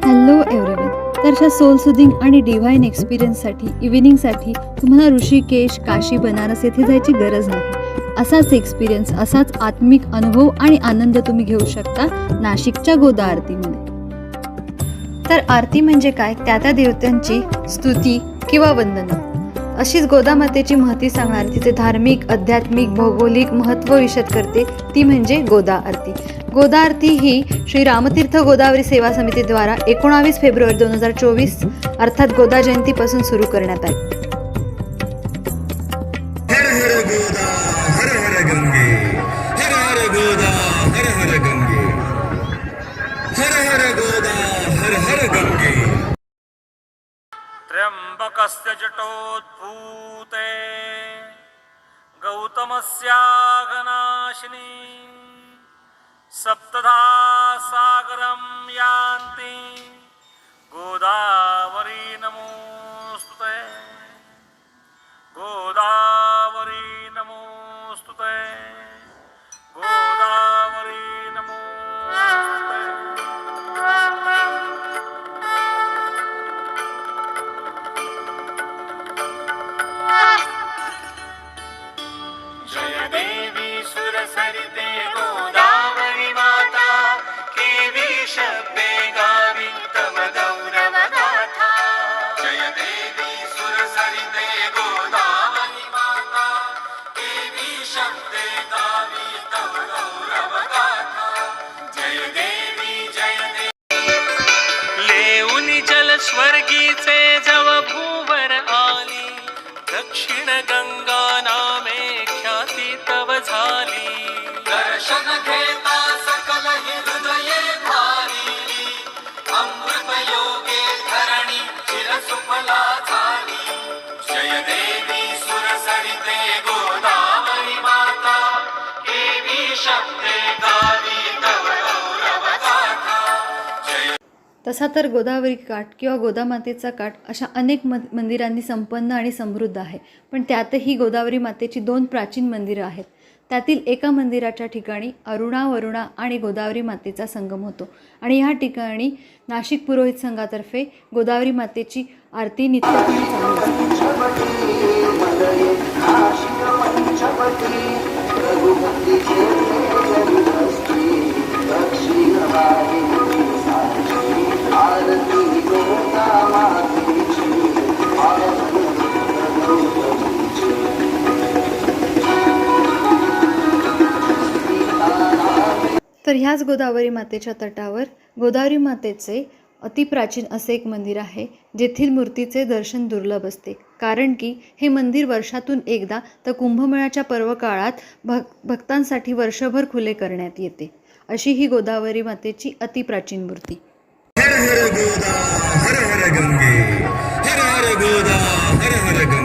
Hello everyone. तर अशा soul soothing आणि डिव्हाइन एक्सपिरियन्ससाठी इव्हिनिंगसाठी तुम्हाला ऋषिकेश, काशी, बनारस येथे जायची गरज नाही. असाच एक्सपिरियन्स, असाच आत्मिक अनुभव आणि आनंद तुम्ही घेऊ शकता नाशिकच्या गोदा आरतीमध्ये. तर आरती म्हणजे काय? त्या त्या देवतांची स्तुती किंवा वंदना. अशीच गोदा मातेची महती सांगणारी, तिचे धार्मिक, आध्यात्मिक, भौगोलिक महत्त्व विशद करते ती म्हणजे गोदा आरती. गोदा आरती ही श्री रामतीर्थ गोदावरी सेवा समितीद्वारा 19 फेब्रुवारी 2024 अर्थात गोदा जयंतीपासून सुरू करण्यात आली. हर हर गोदा हर हर गंगे, हर हर गोदा हर हर गंगे, हर हर गोदा हर हर गंगे. त्र्यंबकस्य जटोद्भूते गौतमस्याघनाशिनी सप्तधा सागरं यान्ति गोदावरी नमोस्तुते, गोदावरी नमोस्तुते, गोदावरी नमोस्तुते. जय देवी सुरसरिते गोदावरी माता, केवी शब्दे गावी तव गौरव गाथा. जय देवी सुरसरिते गोदावरी माता, केवी शब्दे गावी तव गौरव गाथा. जय देवी जय देवी. लेऊनी जल स्वर्गीचे जव भूवर आली, दक्षिण गंगा नामे ख्याती तव झाली. दर्शन घेता सकल हृदये भारी, अमृत योगे धरणी चिरसुफला झाली. जय देवी सुरसरिते गोदावरी माता, केवी शब्दे गावी तव गौरव गाथा. जय. तसा तर गोदावरी काठ किंवा गोदा मातेचा काठ अशा अनेक मंदिरांनी संपन्न आणि समृद्ध आहे. पण त्यातही गोदावरी मातेची 2 प्राचीन मंदिरं आहेत. त्यातील एका मंदिराच्या ठिकाणी अरुणा, वरुणा आणि गोदावरी मातेचा संगम होतो आणि ह्या ठिकाणी नाशिक पुरोहित संघातर्फे गोदावरी मातेची आरती नित्यपणे चालू तर ह्याच गोदावरी मातेच्या तटावर गोदावरी मातेचे अतिप्राचीन असे एक मंदिर आहे, जेथील मूर्तीचे दर्शन दुर्लभ असते. कारण की हे मंदिर वर्षातून एकदा तर कुंभमेळ्याच्या पर्वकाळात भक्तांसाठी वर्षभर खुले करण्यात येते. अशी ही गोदावरी मातेची अतिप्राचीन मूर्ती. हर हर गोदा हर हर गंगे, हर हर गोदा हर हर गंगे.